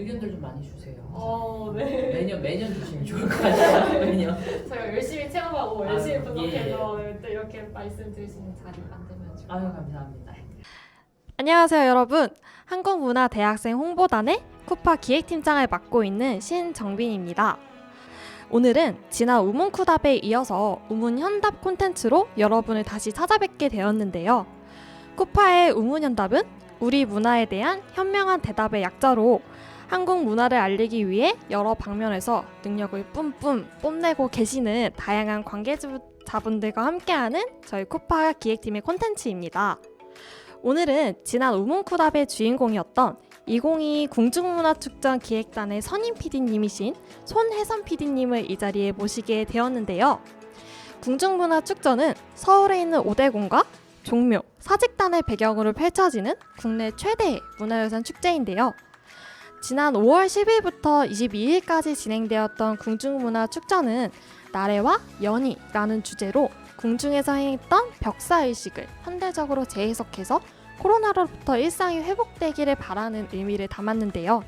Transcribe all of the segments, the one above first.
의견들 좀 많이 주세요. 네. 매년 주시면 좋을 것 같아요. 매년. 저희가 열심히 체험하고 아유, 열심히 분석해서 예. 또 이렇게 말씀드릴 수 있는 자리 만들면 좋을 것 아유, 같아요. 감사합니다. 안녕하세요 여러분. 한국문화대학생 홍보단의 쿠파 기획팀장을 맡고 있는 신정빈입니다. 오늘은 지난 우문쿠답에 이어서 우문현답 콘텐츠로 여러분을 다시 찾아뵙게 되었는데요. 쿠파의 우문현답은 우리 문화에 대한 현명한 대답의 약자로 한국 문화를 알리기 위해 여러 방면에서 능력을 뿜뿜 뽐내고 계시는 다양한 관계자분들과 함께하는 저희 쿠파 기획팀의 콘텐츠입니다. 오늘은 지난 우문쿠답의 주인공이었던 2022 궁중문화축전 기획단의 선임 PD님이신 손혜선 PD님을 이 자리에 모시게 되었는데요. 궁중문화축전은 서울에 있는 5대공과 종묘, 사직단을 배경으로 펼쳐지는 국내 최대의 문화유산 축제인데요. 지난 5월 10일부터 22일까지 진행되었던 궁중문화축전은 나래와 연희라는 주제로 궁중에서 행했던 벽사의식을 현대적으로 재해석해서 코로나로부터 일상이 회복되기를 바라는 의미를 담았는데요.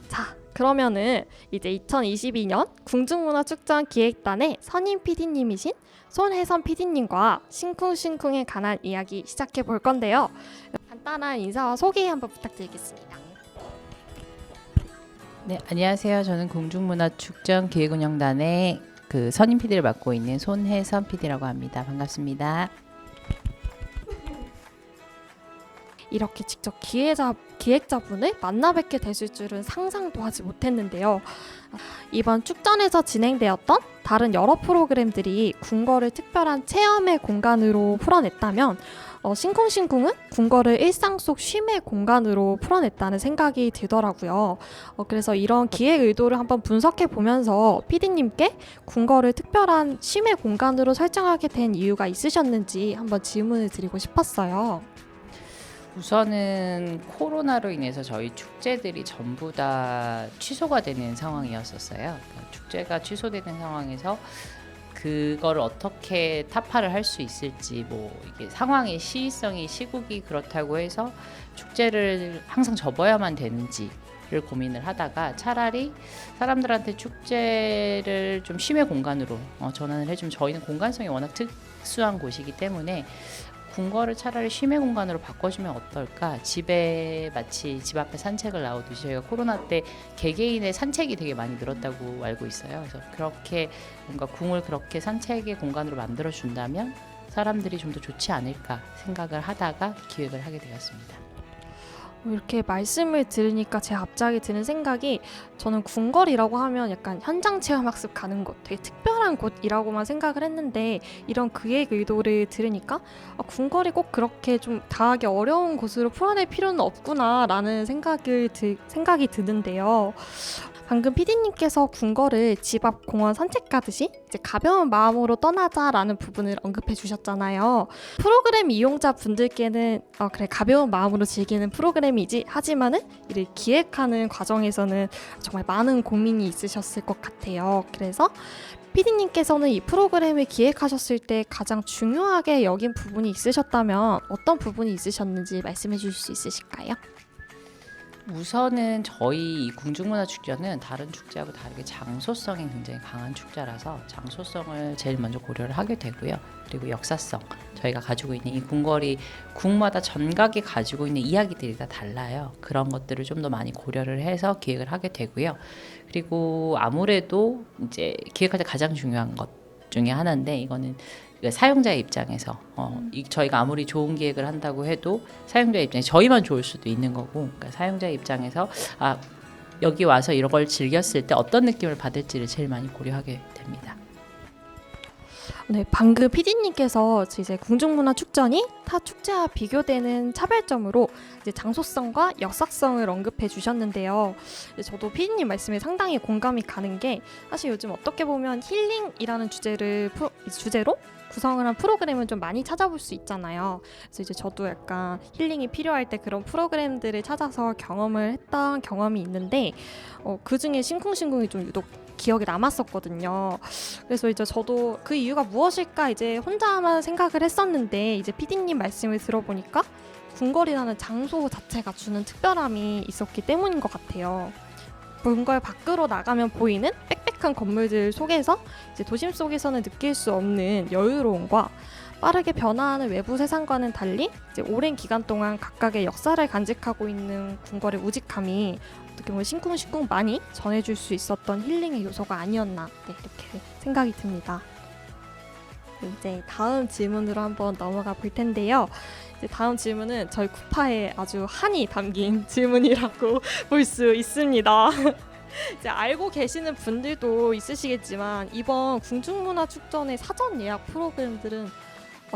자, 그러면은 이제 2022년 궁중문화축전 기획단의 선임 PD님이신 손혜선 PD님과 싱쿵싱쿵에 관한 이야기 시작해 볼 건데요. 간단한 인사와 소개 한번 부탁드리겠습니다. 네, 안녕하세요. 저는 궁중문화축전 기획운영단의 선임 PD를 맡고 있는 손혜선 PD라고 합니다. 반갑습니다. 이렇게 직접 기획자분을 만나 뵙게 되실 줄은 상상도 하지 못했는데요. 이번 축전에서 진행되었던 다른 여러 프로그램들이 궁궐을 특별한 체험의 공간으로 풀어냈다면 싱쿵싱쿵은 궁궐을 일상 속 쉼의 공간으로 풀어냈다는 생각이 들더라고요. 그래서 이런 기획 의도를 한번 분석해 보면서 PD님께 궁궐을 특별한 쉼의 공간으로 설정하게 된 이유가 있으셨는지 한번 질문을 드리고 싶었어요. 우선은 코로나로 인해서 저희 축제들이 전부 다 취소가 되는 상황이었었어요. 그러니까 축제가 취소되는 상황에서 그걸 어떻게 타파를 할 수 있을지, 이게 상황의 시의성이 시국이 그렇다고 해서 축제를 항상 접어야만 되는지를 고민을 하다가 차라리 사람들한테 축제를 좀 쉼의 공간으로 전환을 해주면, 저희는 공간성이 워낙 특수한 곳이기 때문에 궁궐을 차라리 쉼의 공간으로 바꿔주면 어떨까? 집에 마치 집 앞에 산책을 나오듯이 저희가 코로나 때 개개인의 산책이 되게 많이 늘었다고 알고 있어요. 그래서 그렇게 뭔가 궁을 그렇게 산책의 공간으로 만들어준다면 사람들이 좀 더 좋지 않을까 생각을 하다가 기획을 하게 되었습니다. 이렇게 말씀을 들으니까 제 갑자기 드는 생각이, 저는 궁궐이라고 하면 약간 현장 체험 학습 가는 곳, 되게 특별한 곳이라고만 생각을 했는데 이런 기획 의도를 들으니까 궁궐이 꼭 그렇게 좀 다하기 어려운 곳으로 풀어낼 필요는 없구나라는 생각이 드는데요. 방금 PD님께서 궁궐을 집 앞 공원 산책 가듯이 이제 가벼운 마음으로 떠나자라는 부분을 언급해 주셨잖아요. 프로그램 이용자 분들께는 그래 가벼운 마음으로 즐기는 프로그램이지, 하지만은 이를 기획하는 과정에서는 정말 많은 고민이 있으셨을 것 같아요. 그래서 PD님께서는 이 프로그램을 기획하셨을 때 가장 중요하게 여긴 부분이 있으셨다면 어떤 부분이 있으셨는지 말씀해 주실 수 있으실까요? 우선은 저희 이 궁중문화축제는 다른 축제하고 다르게 장소성이 굉장히 강한 축제라서 장소성을 제일 먼저 고려를 하게 되고요. 그리고 역사성, 저희가 가지고 있는 이 궁궐이 궁마다 전각이 가지고 있는 이야기들이 다 달라요. 그런 것들을 좀 더 많이 고려를 해서 기획을 하게 되고요. 그리고 아무래도 이제 기획할 때 가장 중요한 것 중에 하나인데, 이거는 사용자의 입장에서 저희가 아무리 좋은 기획을 한다고 해도 사용자의 입장에 저희만 좋을 수도 있는 거고, 그러니까 사용자의 입장에서 여기 와서 이런 걸 즐겼을 때 어떤 느낌을 받을지를 제일 많이 고려하게 됩니다. 네, 방금 PD님께서 이제 궁중문화축전이 타 축제와 비교되는 차별점으로 이제 장소성과 역사성을 언급해 주셨는데요. 저도 PD님 말씀에 상당히 공감이 가는 게, 사실 요즘 어떻게 보면 힐링이라는 주제로 구성을 한 프로그램을 좀 많이 찾아볼 수 있잖아요. 그래서 이제 저도 약간 힐링이 필요할 때 그런 프로그램들을 찾아서 경험을 했던 경험이 있는데 그 중에 싱쿵싱쿵이 좀 유독 기억에 남았었거든요. 그래서 이제 저도 그 이유가 무엇일까 이제 혼자만 생각을 했었는데, 이제 PD님 말씀을 들어보니까 궁궐이라는 장소 자체가 주는 특별함이 있었기 때문인 것 같아요. 궁궐 밖으로 나가면 보이는 빽빽한 건물들 속에서 이제 도심 속에서는 느낄 수 없는 여유로움과 빠르게 변화하는 외부 세상과는 달리 이제 오랜 기간 동안 각각의 역사를 간직하고 있는 궁궐의 우직함이 어떻게 보면 싱쿵싱쿵 많이 전해줄 수 있었던 힐링의 요소가 아니었나 이렇게 생각이 듭니다. 이제 다음 질문으로 한번 넘어가 볼 텐데요. 이제 다음 질문은 저희 쿠파에 아주 한이 담긴 질문이라고 볼 수 있습니다. 이제 알고 계시는 분들도 있으시겠지만 이번 궁중문화축전의 사전 예약 프로그램들은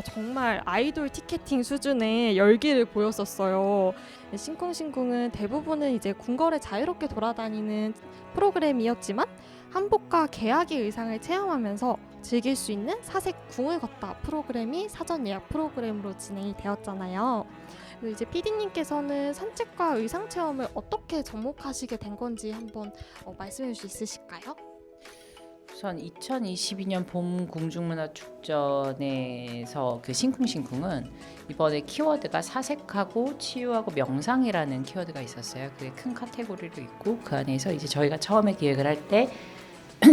정말 아이돌 티켓팅 수준의 열기를 보였었어요. 싱쿵싱쿵은 대부분은 이제 궁궐에 자유롭게 돌아다니는 프로그램이었지만 한복과 개화기 의상을 체험하면서 즐길 수 있는 사색 궁을 걷다 프로그램이 사전 예약 프로그램으로 진행이 되었잖아요. 그리고 이제 PD님께서는 산책과 의상 체험을 어떻게 접목하시게 된 건지 한번 말씀해 주실 수 있으실까요? 우선 2022년 봄 궁중문화축전에서 그 싱쿵싱쿵은 이번에 키워드가 사색하고 치유하고 명상이라는 키워드가 있었어요. 그게 큰 카테고리로 있고 그 안에서 이제 저희가 처음에 기획을 할 때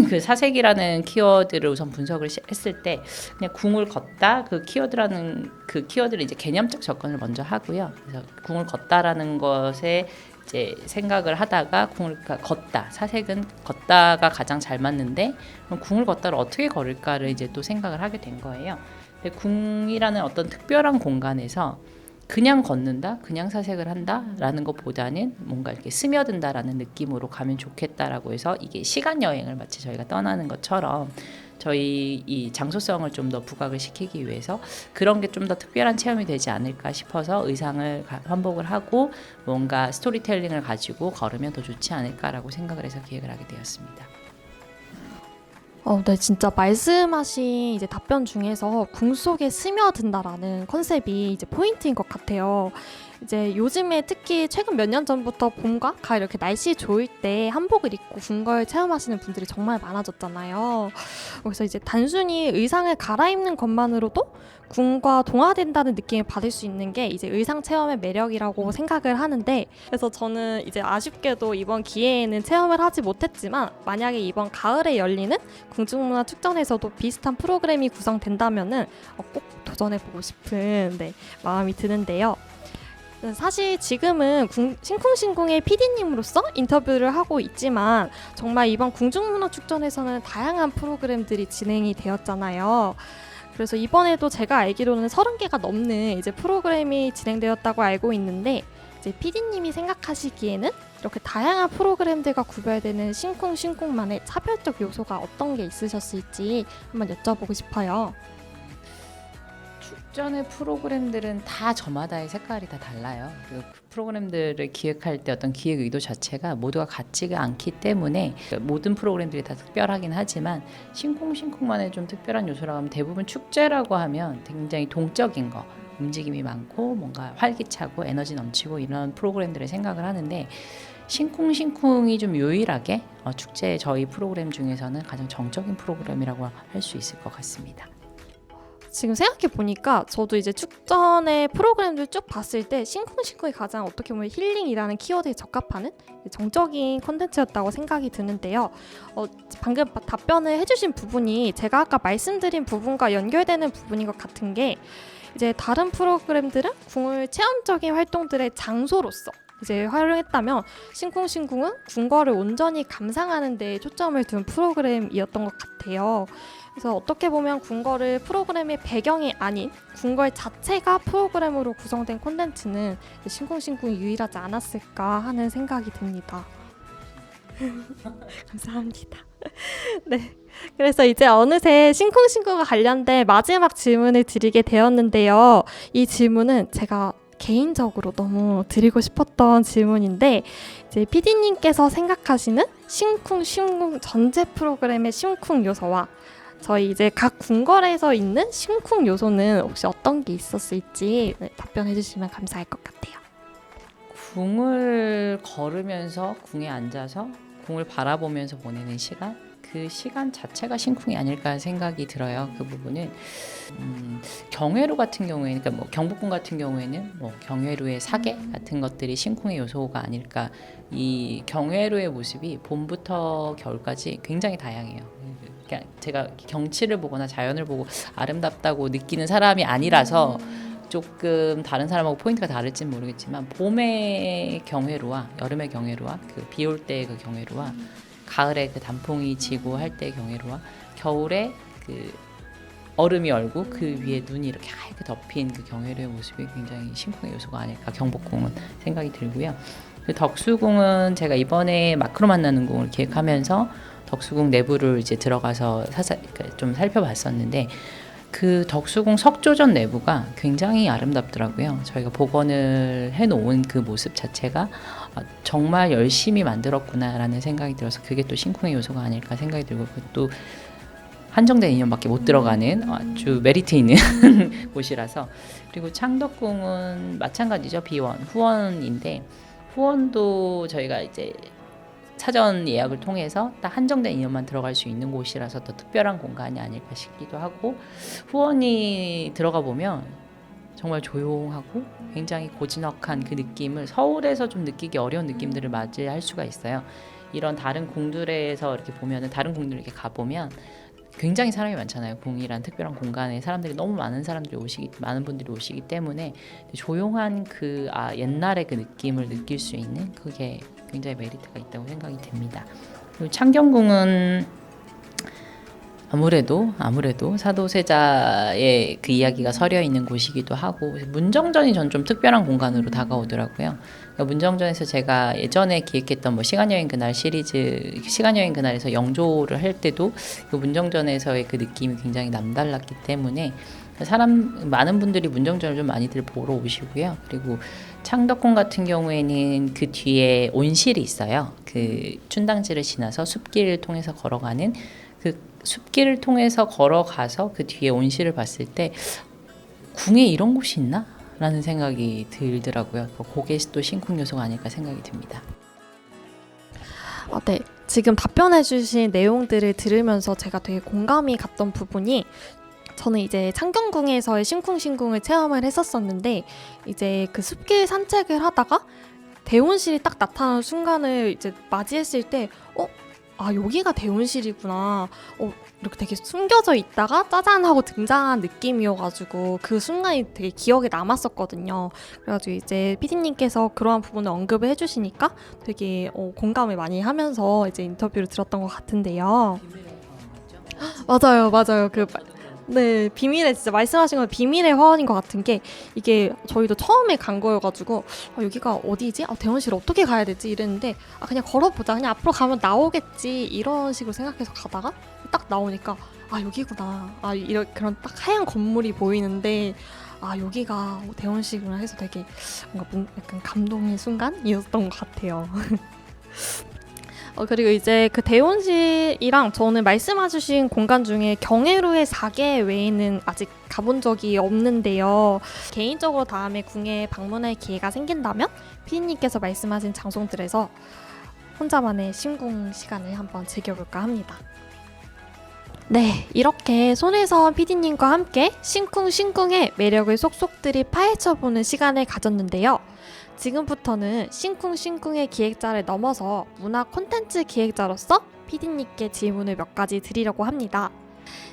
그 사색이라는 키워드를 우선 분석을 했을 때 그냥 궁을 걷다 그 키워드를 이제 개념적 접근을 먼저 하고요. 그래서 궁을 걷다라는 것에 이제 생각을 하다가 궁을 걷다 사색은 걷다가 가장 잘 맞는데 그럼 궁을 걷다를 어떻게 걸을까를 이제 또 생각을 하게 된 거예요. 근데 궁이라는 어떤 특별한 공간에서 그냥 걷는다, 그냥 사색을 한다라는 것보다는 뭔가 이렇게 스며든다라는 느낌으로 가면 좋겠다라고 해서 이게 시간 여행을 마치 저희가 떠나는 것처럼 저희 이 장소성을 좀 더 부각을 시키기 위해서 그런 게 좀 더 특별한 체험이 되지 않을까 싶어서 의상을 환복을 하고 뭔가 스토리텔링을 가지고 걸으면 더 좋지 않을까라고 생각을 해서 기획을 하게 되었습니다. 네, 진짜 말씀하신 이제 답변 중에서 궁 속에 스며든다라는 컨셉이 이제 포인트인 것 같아요. 이제 요즘에 특히 최근 몇 년 전부터 봄과 가을 이렇게 날씨 좋을 때 한복을 입고 궁궐 체험하시는 분들이 정말 많아졌잖아요. 그래서 이제 단순히 의상을 갈아입는 것만으로도 궁과 동화된다는 느낌을 받을 수 있는 게 이제 의상 체험의 매력이라고 생각을 하는데, 그래서 저는 이제 아쉽게도 이번 기회에는 체험을 하지 못했지만 만약에 이번 가을에 열리는 궁중문화축전에서도 비슷한 프로그램이 구성된다면은 꼭 도전해보고 싶은 마음이 드는데요. 사실 지금은 싱쿵싱쿵의 PD님으로서 인터뷰를 하고 있지만 정말 이번 궁중문화축전에서는 다양한 프로그램들이 진행이 되었잖아요. 그래서 이번에도 제가 알기로는 30개가 넘는 이제 프로그램이 진행되었다고 알고 있는데, 이제 PD님이 생각하시기에는 이렇게 다양한 프로그램들과 구별되는 싱쿵싱쿵만의 차별적 요소가 어떤 게 있으셨을지 한번 여쭤보고 싶어요. 축전의 프로그램들은 다 저마다의 색깔이 다 달라요. 그리고 그 프로그램들을 기획할 때 어떤 기획 의도 자체가 모두가 같지가 않기 때문에 모든 프로그램들이 다 특별하긴 하지만 싱쿵싱쿵만의 좀 특별한 요소라고 하면 대부분 축제라고 하면 굉장히 동적인 거, 움직임이 많고 뭔가 활기차고 에너지 넘치고 이런 프로그램들을 생각을 하는데, 싱쿵싱쿵이 좀 유일하게 축제 저희 프로그램 중에서는 가장 정적인 프로그램이라고 할 수 있을 것 같습니다. 지금 생각해 보니까 저도 이제 축전의 프로그램들 쭉 봤을 때 싱쿵싱쿵이 가장 어떻게 보면 힐링이라는 키워드에 적합하는 정적인 콘텐츠였다고 생각이 드는데요. 방금 답변을 해주신 부분이 제가 아까 말씀드린 부분과 연결되는 부분인 것 같은 게, 이제 다른 프로그램들은 궁을 체험적인 활동들의 장소로서 이제 활용했다면 싱쿵싱쿵은 궁궐을 온전히 감상하는 데 초점을 둔 프로그램이었던 것 같아요. 그래서 어떻게 보면 궁궐을 프로그램의 배경이 아닌 궁궐 자체가 프로그램으로 구성된 콘텐츠는 싱쿵싱쿵이 유일하지 않았을까 하는 생각이 듭니다. 감사합니다. 네, 그래서 이제 어느새 싱쿵싱쿵과 관련된 마지막 질문을 드리게 되었는데요. 이 질문은 제가 개인적으로 너무 드리고 싶었던 질문인데, 이제 PD님께서 생각하시는 싱쿵싱쿵 전체 프로그램의 싱쿵 요소와 저희 이제 각 궁궐에서 있는 싱쿵 요소는 혹시 어떤 게 있었을지 답변해 주시면 감사할 것 같아요. 궁을 걸으면서 궁에 앉아서 궁을 바라보면서 보내는 시간, 그 시간 자체가 심쿵이 아닐까 생각이 들어요. 그 부분은 경회로 같은 경우에는, 그러니까 뭐 경복궁 같은 경우에는 뭐 경회로의 사계 같은 것들이 심쿵의 요소가 아닐까. 이 경회로의 모습이 봄부터 겨울까지 굉장히 다양해요. 그냥 제가 경치를 보거나 자연을 보고 아름답다고 느끼는 사람이 아니라서 조금 다른 사람하고 포인트가 다를지는 모르겠지만, 봄의 경회로와 여름의 경회로와 그 비 올 때의 그 경회로와 가을에 그 단풍이 지고 할 때의 경회로와 겨울에 그 얼음이 얼고 그 위에 눈이 이렇게 하얗게 덮인 그 경회로의 모습이 굉장히 심쿵의 요소가 아닐까, 경복궁은 생각이 들고요. 그 덕수궁은 제가 이번에 마크로 만나는 궁을 기획하면서 덕수궁 내부를 이제 들어가서 좀 살펴봤었는데, 그 덕수궁 석조전 내부가 굉장히 아름답더라고요. 저희가 복원을 해놓은 그 모습 자체가 정말 열심히 만들었구나라는 생각이 들어서 그게 또 심쿵의 요소가 아닐까 생각이 들고, 그것도 한정된 인원밖에 못 들어가는 아주 메리트 있는 곳이라서. 그리고 창덕궁은 마찬가지죠. 비원, 후원인데, 후원도 저희가 이제 사전 예약을 통해서 딱 한정된 인원만 들어갈 수 있는 곳이라서 더 특별한 공간이 아닐까 싶기도 하고, 후원이 들어가 보면 정말 조용하고 굉장히 고즈넉한 그 느낌을 서울에서 좀 느끼기 어려운 느낌들을 맞이할 수가 있어요. 이런 다른 궁들에서 이렇게 보면은, 다른 궁들 이렇게 가보면 굉장히 사람이 많잖아요. 궁이란 특별한 공간에 사람들이 너무 많은 분들이 오시기 때문에 조용한 그 옛날의 그 느낌을 느낄 수 있는, 그게 굉장히 메리트가 있다고 생각이 됩니다. 그리고 창경궁은 아무래도 사도세자의 그 이야기가 서려 있는 곳이기도 하고, 문정전이 전 좀 특별한 공간으로 다가오더라고요. 그러니까 문정전에서 제가 예전에 기획했던 뭐 시간여행 그날 시리즈, 시간여행 그날에서 영조를 할 때도 그 문정전에서의 그 느낌이 굉장히 남달랐기 때문에 많은 분들이 문정전을 좀 많이들 보러 오시고요. 그리고 창덕궁 같은 경우에는 그 뒤에 온실이 있어요. 그 춘당지를 지나서 숲길을 통해서 걸어가는, 그 숲길을 통해서 걸어가서 그 뒤에 온실을 봤을 때 궁에 이런 곳이 있나? 라는 생각이 들더라고요. 그게 또 심쿵 요소가 아닐까 생각이 듭니다. 네. 지금 답변해주신 내용들을 들으면서 제가 되게 공감이 갔던 부분이, 저는 이제 창경궁에서의 심쿵을 체험을 했었었는데, 이제 그 숲길 산책을 하다가 대원실이 딱 나타나는 순간을 이제 맞이했을 때, 여기가 대원실이구나. 이렇게 되게 숨겨져 있다가 짜잔 하고 등장한 느낌이어가지고 그 순간이 되게 기억에 남았었거든요. 그래가지고 이제 PD님께서 그러한 부분을 언급을 해주시니까 되게 공감을 많이 하면서 이제 인터뷰를 들었던 것 같은데요. 맞아요. 네, 비밀의, 진짜 말씀하신 건 비밀의 화원인 것 같은 게, 이게 저희도 처음에 간 거여가지고 여기가 어디지? 대원실 어떻게 가야 되지? 이랬는데 그냥 걸어보자, 그냥 앞으로 가면 나오겠지, 이런 식으로 생각해서 가다가 딱 나오니까 여기구나, 그런 딱 하얀 건물이 보이는데 여기가 대원실이구나 해서 되게 뭔가 약간 감동의 순간이었던 것 같아요. 그리고 이제 그 대원실이랑 저는 말씀해주신 공간 중에 경회로의 사계 외에는 아직 가본 적이 없는데요. 개인적으로 다음에 궁에 방문할 기회가 생긴다면 피디님께서 말씀하신 장소들에서 혼자만의 심궁 시간을 한번 즐겨볼까 합니다. 네, 이렇게 손혜선 PD님과 함께 심쿵의 매력을 속속들이 파헤쳐보는 시간을 가졌는데요. 지금부터는 심쿵의 기획자를 넘어서 문화 콘텐츠 기획자로서 PD님께 질문을 몇 가지 드리려고 합니다.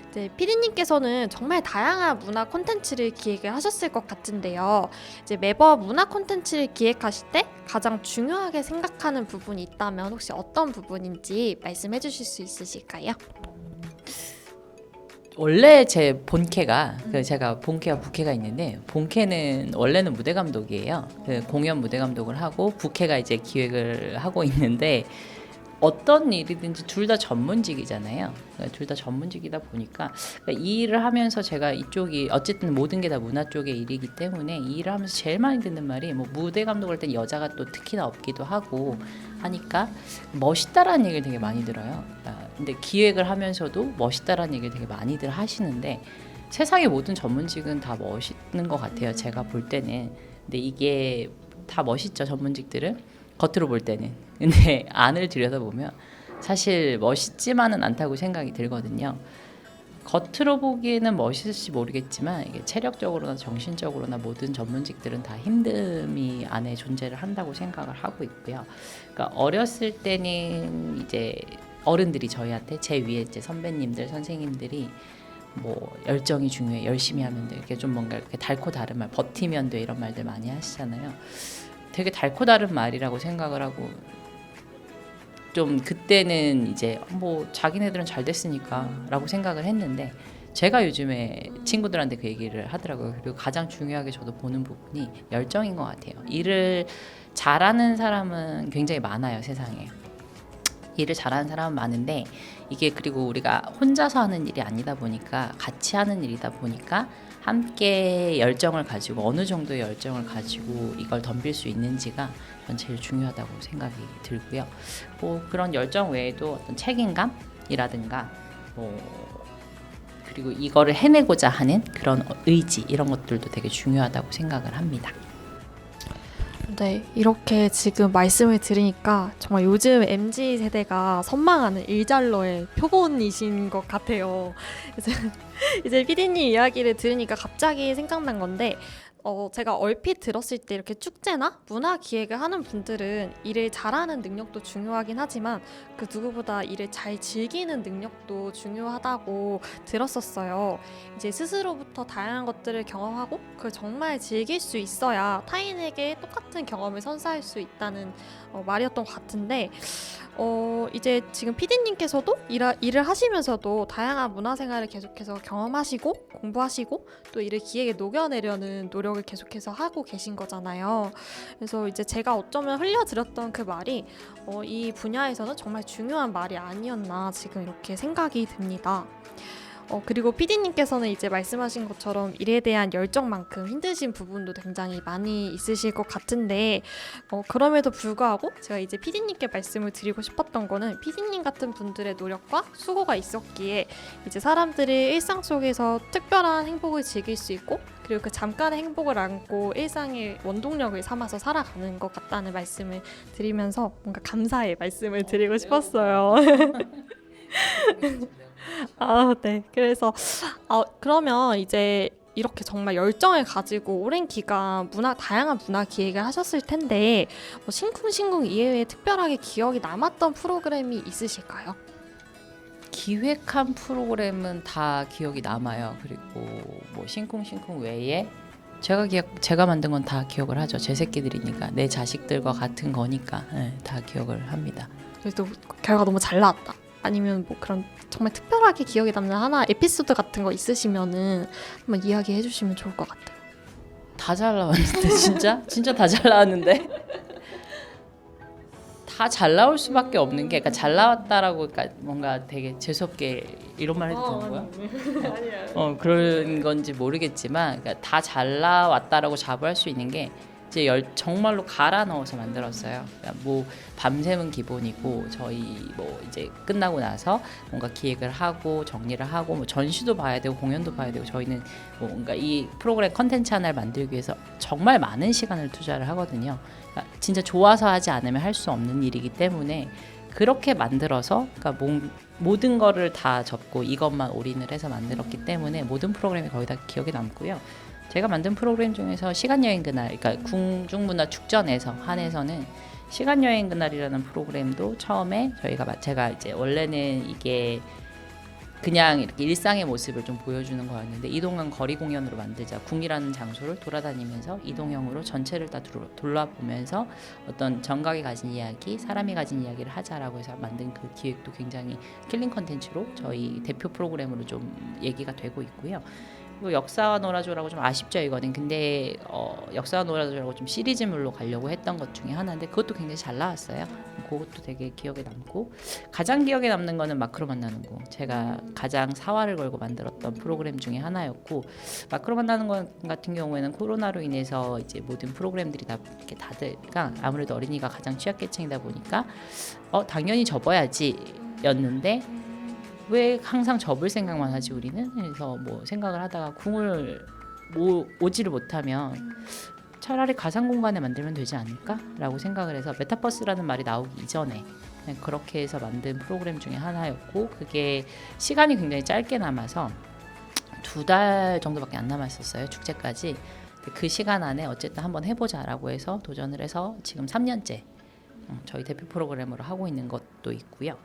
이제 PD님께서는 정말 다양한 문화 콘텐츠를 기획을 하셨을 것 같은데요. 이제 매번 문화 콘텐츠를 기획하실 때 가장 중요하게 생각하는 부분이 있다면 혹시 어떤 부분인지 말씀해 주실 수 있으실까요? 원래 제 본캐가 제가 본캐와 부캐가 있는데, 본캐는 원래는 무대 감독이에요. 공연 무대 감독을 하고, 부캐가 이제 기획을 하고 있는데, 어떤 일이든지 둘 다 전문직이잖아요. 둘 다 전문직이다 보니까 이 일을 하면서 제가 이쪽이 어쨌든 모든 게 다 문화 쪽의 일이기 때문에 이 일을 하면서 제일 많이 듣는 말이, 뭐 무대 감독할 때 여자가 또 특히나 없기도 하고 하니까 멋있다라는 얘기를 되게 많이 들어요. 근데 기획을 하면서도 멋있다라는 얘기를 되게 많이들 하시는데, 세상의 모든 전문직은 다 멋있는 것 같아요. 제가 볼 때는. 근데 이게 다 멋있죠, 전문직들은. 겉으로 볼 때는. 근데 안을 들여다보면 사실 멋있지만은 않다고 생각이 들거든요. 겉으로 보기에는 멋있을지 모르겠지만 이게 체력적으로나 정신적으로나 모든 전문직들은 다 힘듦이 안에 존재를 한다고 생각을 하고 있고요. 그러니까 어렸을 때는 이제 어른들이 저희한테 제 위에 이제 선배님들, 선생님들이 뭐 열정이 중요해, 열심히 하면 돼, 이렇게 좀 뭔가 이렇게 달고 다른 말, 버티면 돼 이런 말들 많이 하시잖아요. 되게 달고 다른 말이라고 생각을 하고 좀 그때는 이제 뭐 자기네들은 잘 됐으니까라고 생각을 했는데 제가 요즘에 친구들한테 그 얘기를 하더라고요. 그리고 가장 중요하게 저도 보는 부분이 열정인 것 같아요. 일을 잘하는 사람은 굉장히 많아요, 세상에. 일을 잘하는 사람은 많은데 이게 그리고 우리가 혼자서 하는 일이 아니다 보니까 같이 하는 일이다 보니까 함께 열정을 가지고 어느 정도의 열정을 가지고 이걸 덤빌 수 있는지가 전 제일 중요하다고 생각이 들고요. 뭐 그런 열정 외에도 어떤 책임감이라든가 뭐 그리고 이거를 해내고자 하는 그런 의지 이런 것들도 되게 중요하다고 생각을 합니다. 네, 이렇게 지금 말씀을 들으니까 정말 요즘 MZ 세대가 선망하는 일잘러의 표본이신 것 같아요. 이제 PD님 이야기를 들으니까 갑자기 생각난 건데 제가 얼핏 들었을 때 이렇게 축제나 문화 기획을 하는 분들은 일을 잘하는 능력도 중요하긴 하지만 그 누구보다 일을 잘 즐기는 능력도 중요하다고 들었었어요. 이제 스스로부터 다양한 것들을 경험하고 그걸 정말 즐길 수 있어야 타인에게 똑같은 경험을 선사할 수 있다는 말이었던 것 같은데 이제 지금 PD님께서도 일을 하시면서도 다양한 문화생활을 계속해서 경험하시고 공부하시고 또 이를 기획에 녹여내려는 노력을 계속해서 하고 계신 거잖아요. 그래서 이제 제가 어쩌면 흘려들었던 그 말이 이 분야에서는 정말 중요한 말이 아니었나 지금 이렇게 생각이 듭니다. 그리고 PD님께서는 이제 말씀하신 것처럼 일에 대한 열정만큼 힘드신 부분도 굉장히 많이 있으실 것 같은데 그럼에도 불구하고 제가 이제 PD님께 말씀을 드리고 싶었던 거는 PD님 같은 분들의 노력과 수고가 있었기에 이제 사람들이 일상 속에서 특별한 행복을 즐길 수 있고 그리고 그 잠깐의 행복을 안고 일상의 원동력을 삼아서 살아가는 것 같다는 말씀을 드리면서 뭔가 감사의 말씀을 드리고 싶었어요. 네. 그래서 그러면 이제 이렇게 정말 열정을 가지고 오랜 기간 다양한 문화 기획을 하셨을 텐데 싱쿵싱쿵 이외에 특별하게 기억이 남았던 프로그램이 있으실까요? 기획한 프로그램은 다 기억이 남아요. 그리고 뭐 싱쿵싱쿵 외에 제가 만든 건 다 기억을 하죠. 제 새끼들이니까 내 자식들과 같은 거니까 다 기억을 합니다. 그래도 결과 너무 잘 나왔다. 아니면 뭐 그런 정말 특별하게 기억에 남는 하나 에피소드 같은 거 있으시면은 한번 이야기해 주시면 좋을 것 같아요. 다 잘 나왔는데 진짜 다 잘 나왔는데 다 잘 나올 수밖에 없는 게 그러니까 잘 나왔다라고 그러니까 뭔가 되게 재수없게 이런 말 해도 되는 거야? 아니에요. 그런 건지 모르겠지만 그러니까 다 잘 나왔다라고 자부할 수 있는 게 이제 정말로 갈아 넣어서 만들었어요. 그러니까 뭐 밤샘은 기본이고 저희 뭐 이제 끝나고 나서 뭔가 기획을 하고 정리를 하고 뭐 전시도 봐야 되고 공연도 봐야 되고 저희는 뭐 뭔가 이 프로그램 컨텐츠 하나를 만들기 위해서 정말 많은 시간을 투자를 하거든요. 그러니까 진짜 좋아서 하지 않으면 할 수 없는 일이기 때문에 그렇게 만들어서 그러니까 모든 거를 다 접고 이것만 올인을 해서 만들었기 때문에 모든 프로그램이 거의 다 기억에 남고요. 제가 만든 프로그램 중에서 시간여행 그날, 그러니까 궁중문화 축전에서 한해서는 시간여행 그날이라는 프로그램도 처음에 제가 이제 원래는 이게 그냥 이렇게 일상의 모습을 좀 보여주는 거였는데 이동형 거리 공연으로 만들자. 궁이라는 장소를 돌아다니면서 이동형으로 전체를 다 돌아보면서 어떤 정각이 가진 이야기, 사람이 가진 이야기를 하자라고 해서 만든 그 기획도 굉장히 킬링 컨텐츠로 저희 대표 프로그램으로 좀 얘기가 되고 있고요. 그리고 역사와 놀아줘라고 좀 아쉽죠 이거는. 근데 역사와 놀아줘라고 좀 시리즈물로 가려고 했던 것 중에 하나인데 그것도 굉장히 잘 나왔어요. 그것도 되게 기억에 남고 가장 기억에 남는 거는 마크로 만나는 거. 제가 가장 사활을 걸고 만들었던 프로그램 중에 하나였고 마크로 만나는 거 같은 경우에는 코로나로 인해서 이제 모든 프로그램들이 다 이렇게 다들 그러니까 아무래도 어린이가 가장 취약계층이다 보니까 당연히 접어야지였는데. 왜 항상 접을 생각만 하지 우리는? 그래서 뭐 생각을 하다가 궁을 오지를 못하면 차라리 가상 공간에 만들면 되지 않을까? 라고 생각을 해서 메타버스라는 말이 나오기 이전에 그냥 그렇게 해서 만든 프로그램 중에 하나였고 그게 시간이 굉장히 짧게 남아서 2달 정도밖에 안 남았었어요. 축제까지. 그 시간 안에 어쨌든 한번 해보자라고 해서 도전을 해서 지금 3년째 저희 대표 프로그램으로 하고 있는 것도 있고요.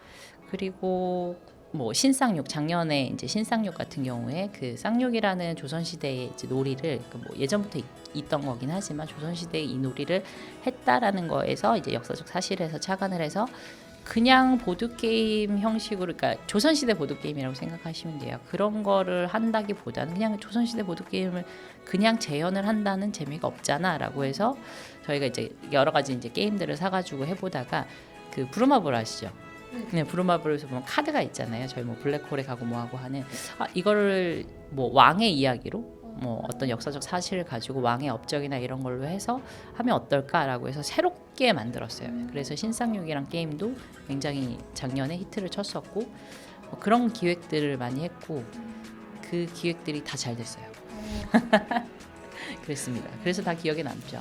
그리고 뭐 신쌍육 작년에 이제 신쌍육 같은 경우에 그 쌍육이라는 조선시대의 이제 놀이를 뭐 예전부터 있던 거긴 하지만 조선시대의 이 놀이를 했다라는 거에서 이제 역사적 사실에서 착안을 해서 그냥 보드게임 형식으로 그러니까 조선시대 보드게임이라고 생각하시면 돼요. 그런 거를 한다기보다는 그냥 조선시대 보드게임을 그냥 재현을 한다는 재미가 없잖아 라고 해서 저희가 이제 여러 가지 이제 게임들을 사가지고 해보다가 그 부루마블 아시죠? 네, 부루마블에서 보면 카드가 있잖아요. 저희 뭐 블랙홀에 가고 뭐하고 하는 이거를 뭐 왕의 이야기로 뭐 어떤 역사적 사실을 가지고 왕의 업적이나 이런 걸로 해서 하면 어떨까라고 해서 새롭게 만들었어요. 그래서 신쌍육이란 게임도 굉장히 작년에 히트를 쳤었고 뭐 그런 기획들을 많이 했고 그 기획들이 다 잘 됐어요. 그랬습니다. 그래서 다 기억에 남죠.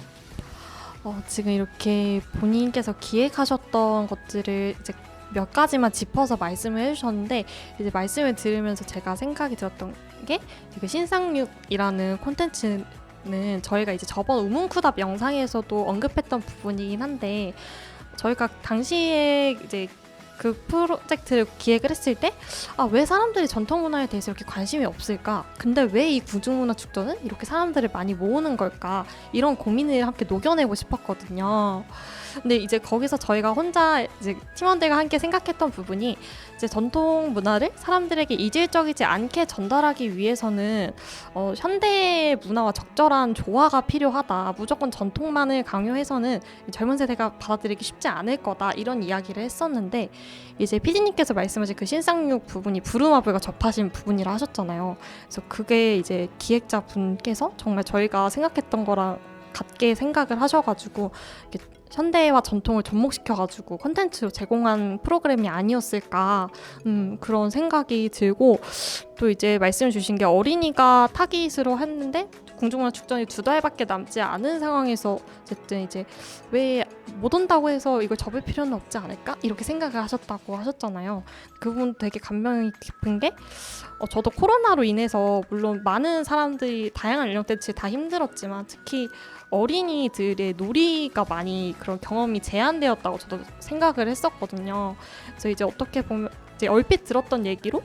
지금 이렇게 본인께서 기획하셨던 것들을 이제 몇 가지만 짚어서 말씀을 해주셨는데 이제 말씀을 들으면서 제가 생각이 들었던 게 그 신상육이라는 콘텐츠는 저희가 이제 저번 우문쿠답 영상에서도 언급했던 부분이긴 한데 저희가 당시에 이제 그 프로젝트를 기획을 했을 때 왜 사람들이 전통 문화에 대해서 이렇게 관심이 없을까? 근데 왜 이 궁중문화 축제는 이렇게 사람들을 많이 모으는 걸까? 이런 고민을 함께 녹여내고 싶었거든요. 근데 이제 거기서 저희가 혼자 이제 팀원들과 함께 생각했던 부분이 이제 전통 문화를 사람들에게 이질적이지 않게 전달하기 위해서는 현대 문화와 적절한 조화가 필요하다. 무조건 전통만을 강요해서는 젊은 세대가 받아들이기 쉽지 않을 거다. 이런 이야기를 했었는데 이제 PD님께서 말씀하신 그 신상육 부분이 부루마블과 접하신 부분이라 하셨잖아요. 그래서 그게 이제 기획자분께서 정말 저희가 생각했던 거랑 같게 생각을 하셔가지고 현대와 전통을 접목시켜가지고 콘텐츠로 제공한 프로그램이 아니었을까 그런 생각이 들고 또 이제 말씀 주신 게 어린이가 타깃으로 했는데 궁중문화 축전이 2달밖에 남지 않은 상황에서 어쨌든 이제 왜 못 온다고 해서 이걸 접을 필요는 없지 않을까? 이렇게 생각을 하셨다고 하셨잖아요. 그 부분 되게 감명이 깊은 게 저도 코로나로 인해서 물론 많은 사람들이 다양한 연령대들 다 힘들었지만 특히 어린이들의 놀이가 많이 그런 경험이 제한되었다고 저도 생각을 했었거든요. 그래서 이제 어떻게 보면 이제 얼핏 들었던 얘기로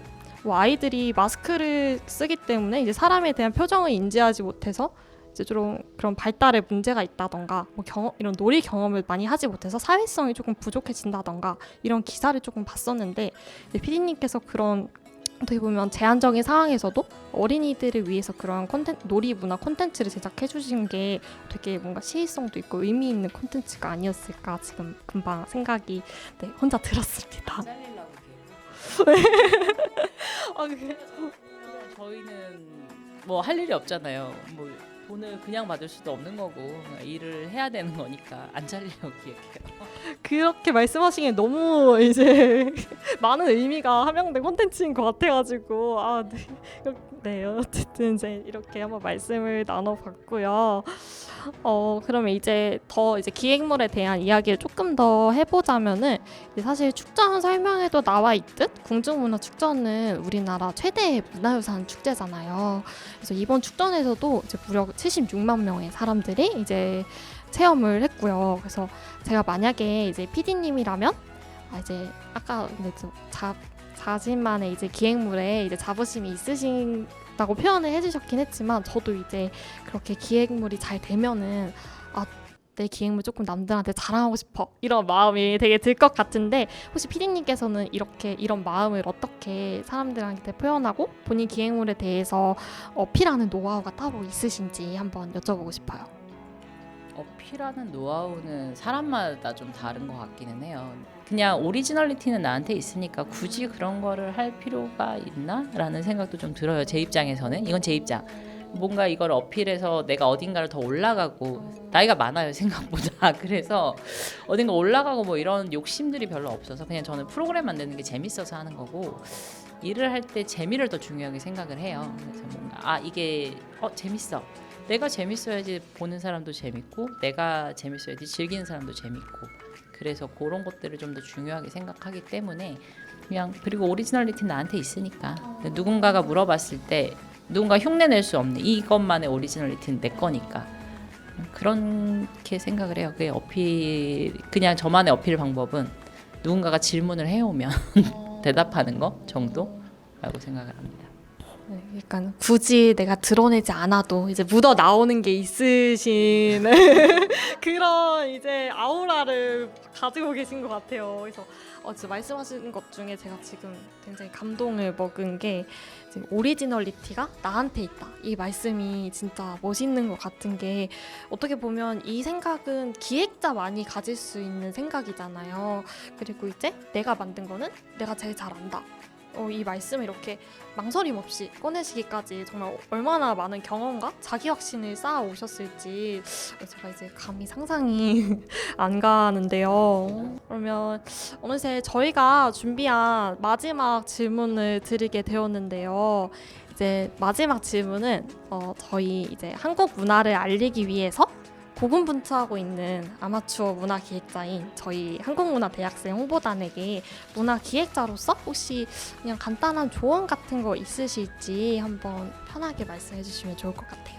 아이들이 마스크를 쓰기 때문에 이제 사람에 대한 표정을 인지하지 못해서 이제 좀 그런 발달에 문제가 있다던가 뭐 이런 놀이 경험을 많이 하지 못해서 사회성이 조금 부족해진다던가 이런 기사를 조금 봤었는데 PD님께서 그런 어떻게 보면 제한적인 상황에서도 어린이들을 위해서 그런 놀이 문화 콘텐츠를 제작해 주신 게 되게 뭔가 시의성도 있고 의미 있는 콘텐츠가 아니었을까 지금 금방 생각이 혼자 들었습니다. 저희는 뭐 할 일이 없잖아요. 뭐 돈을 그냥 받을 수도 없는 거고 일을 해야 되는 거니까 안 잘리려고 기획해요. 그렇게 말씀하시기엔 너무 이제 많은 의미가 함양된 콘텐츠인 것 같아가지고 네 어쨌든 이제 이렇게 한번 말씀을 나눠봤고요. 그러면 이제 더 이제 기획물에 대한 이야기를 조금 더 해보자면은 사실 축전 설명에도 나와 있듯 궁중문화 축전은 우리나라 최대 문화유산 축제잖아요. 그래서 이번 축전에서도 이제 무려 76만 명의 사람들이 이제 체험을 했고요. 그래서 제가 만약에 이제 PD님이라면 이제 아까 근데 좀 자신만의 이제 기획물에 이제 자부심이 있으신다고 표현을 해주셨긴 했지만 저도 이제 그렇게 기획물이 잘 되면은 내 기획물 조금 남들한테 자랑하고 싶어 이런 마음이 되게 들 것 같은데 혹시 PD님께서는 이런 마음을 어떻게 사람들한테 표현하고 본인 기획물에 대해서 어필하는 노하우가 따로 있으신지 한번 여쭤보고 싶어요. 어필하는 노하우는 사람마다 좀 다른 것 같기는 해요. 그냥 오리지널리티는 나한테 있으니까 굳이 그런 거를 할 필요가 있나? 라는 생각도 좀 들어요. 제 입장에서는. 이건 제 입장. 뭔가 이걸 어필해서 내가 어딘가를 더 올라가고 나이가 많아요 생각보다. 그래서 어딘가 올라가고 뭐 이런 욕심들이 별로 없어서 그냥 저는 프로그램 만드는 게 재밌어서 하는 거고 일을 할 때 재미를 더 중요하게 생각을 해요. 그래서 뭔가 이게 재밌어. 내가 재밌어야지 보는 사람도 재밌고 내가 재밌어야지 즐기는 사람도 재밌고 그래서 그런 것들을 좀 더 중요하게 생각하기 때문에 그냥 그리고 오리지널리티는 나한테 있으니까 누군가가 물어봤을 때 누군가 흉내낼 수 없는 이것만의 오리지널리티는 내 거니까 그렇게 생각을 해요. 그게 어필 그냥 저만의 어필 방법은 누군가가 질문을 해오면 대답하는 거 정도라고 생각을 합니다. 네, 약간 굳이 내가 드러내지 않아도 이제 묻어 나오는 게 있으신 그런 이제 아우라를 가지고 계신 것 같아요. 그래서 진짜 말씀하신 것 중에 제가 지금 굉장히 감동을 먹은 게 이제 오리지널리티가 나한테 있다. 이 말씀이 진짜 멋있는 것 같은 게 어떻게 보면 이 생각은 기획자만이 가질 수 있는 생각이잖아요. 그리고 이제 내가 만든 거는 내가 제일 잘 안다. 이 말씀을 이렇게 망설임 없이 꺼내시기까지 정말 얼마나 많은 경험과 자기 확신을 쌓아 오셨을지 제가 이제 감히 상상이 안 가는데요. 그러면 어느새 저희가 준비한 마지막 질문을 드리게 되었는데요. 이제 마지막 질문은 저희 이제 한국 문화를 알리기 위해서 고군분투하고 있는 아마추어 문화 기획자인 저희 한국문화대학생 홍보단에게 문화 기획자로서 혹시 그냥 간단한 조언 같은 거 있으실지 한번 편하게 말씀해 주시면 좋을 것 같아요.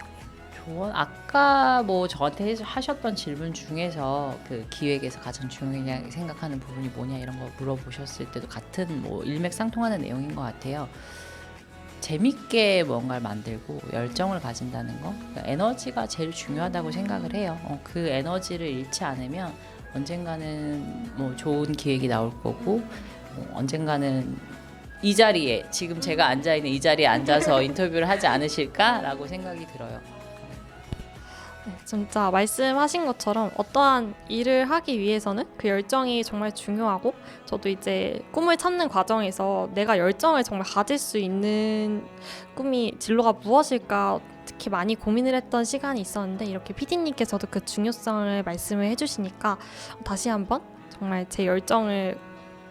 조언 아까 뭐 저한테 하셨던 질문 중에서 그 기획에서 가장 중요하게 생각하는 부분이 뭐냐 이런 거 물어보셨을 때도 같은 뭐 일맥상통하는 내용인 것 같아요. 재밌게 뭔가를 만들고 열정을 가진다는 거, 그러니까 에너지가 제일 중요하다고 생각을 해요. 그 에너지를 잃지 않으면 언젠가는 뭐 좋은 기획이 나올 거고 언젠가는 이 자리에 지금 제가 앉아 있는 이 자리에 앉아서 인터뷰를 하지 않으실까라고 생각이 들어요. 네, 진짜 말씀하신 것처럼 어떠한 일을 하기 위해서는 그 열정이 정말 중요하고 저도 이제 꿈을 찾는 과정에서 내가 열정을 정말 가질 수 있는 꿈이 진로가 무엇일까 특히 많이 고민을 했던 시간이 있었는데 이렇게 PD님께서도 그 중요성을 말씀을 해주시니까 다시 한번 정말 제 열정을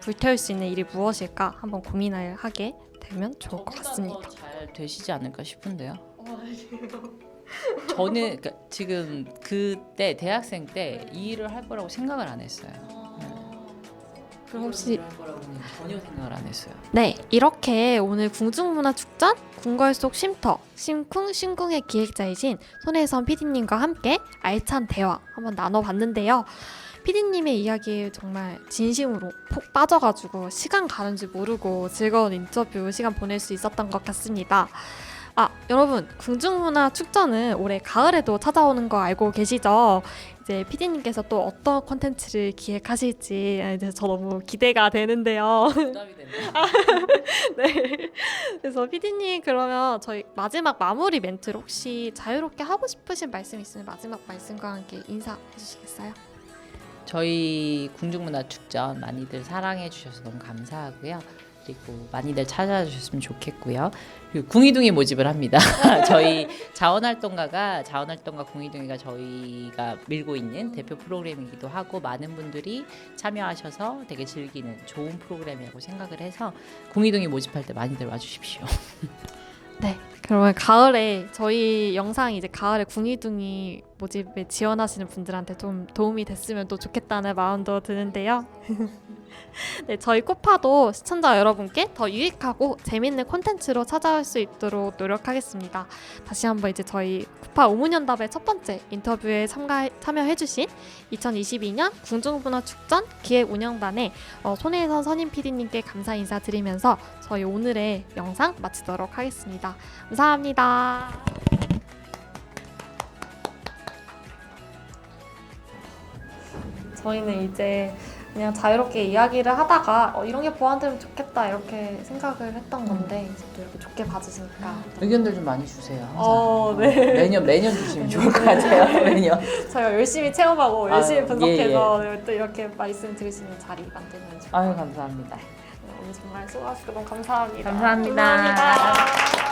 불태울 수 있는 일이 무엇일까 한번 고민을 하게 되면 좋을 것 같습니다. 잘 되시지 않을까 싶은데요. 저는 그러니까 지금 그때 대학생 때 이 일을 할 거라고 생각을 안 했어요. 그럼 혹시 할 거라고는 전혀 생각을 안 했어요. 네, 이렇게 오늘 궁중문화축전 궁궐 속 쉼터 심쿵 기획자이신 손혜선 PD님과 함께 알찬 대화 한번 나눠봤는데요. PD님의 이야기에 정말 진심으로 푹 빠져가지고 시간 가는 줄 모르고 즐거운 인터뷰 시간 보낼 수 있었던 것 같습니다. 여러분 궁중문화축전은 올해 가을에도 찾아오는 거 알고 계시죠? 이제 PD님께서 또 어떤 콘텐츠를 기획하실지 이제 저 너무 기대가 되는데요. 부담이 되네요. 네. 그래서 PD님 그러면 저희 마지막 마무리 멘트로 혹시 자유롭게 하고 싶으신 말씀 있으면 마지막 말씀과 함께 인사해 주시겠어요? 저희 궁중문화축전 많이들 사랑해 주셔서 너무 감사하고요. 그리고 많이들 찾아주셨으면 좋겠고요. 그리고 궁이둥이 모집을 합니다. 저희 자원활동가 궁이둥이가 저희가 밀고 있는 대표 프로그램이기도 하고 많은 분들이 참여하셔서 되게 즐기는 좋은 프로그램이라고 생각을 해서 궁이둥이 모집할 때 많이들 와주십시오. 네, 그러면 가을에 저희 영상이 이제 가을에 궁이둥이 모집에 지원하시는 분들한테 좀 도움이 됐으면 또 좋겠다는 마음도 드는데요. 네, 저희 코파도 시청자 여러분께 더 유익하고 재밌는 콘텐츠로 찾아올 수 있도록 노력하겠습니다. 다시 한번 이제 저희 코파 우문현답의 첫 번째 인터뷰에 참여해주신 2022년 궁중문화축전 기획운영단의 손혜선 선임 PD님께 감사 인사드리면서 저희 오늘의 영상 마치도록 하겠습니다. 감사합니다. 저희는 이제 그냥 자유롭게 이야기를 하다가 이런 게 보완되면 좋겠다 이렇게 생각을 했던 건데 이제 또 이렇게 좋게 봐주시니까 의견들 좀 많이 주세요. 항상. 네. 매년 주시면 좋을 것 같아요. 매년. 저희가 열심히 체험하고 열심히 아유, 분석해서 또 이렇게 말씀 드릴 수 있는 자리 만들면 좋겠다. 아유 감사합니다. 오늘 정말 수고하시고 너무 감사합니다. 감사합니다. 감사합니다.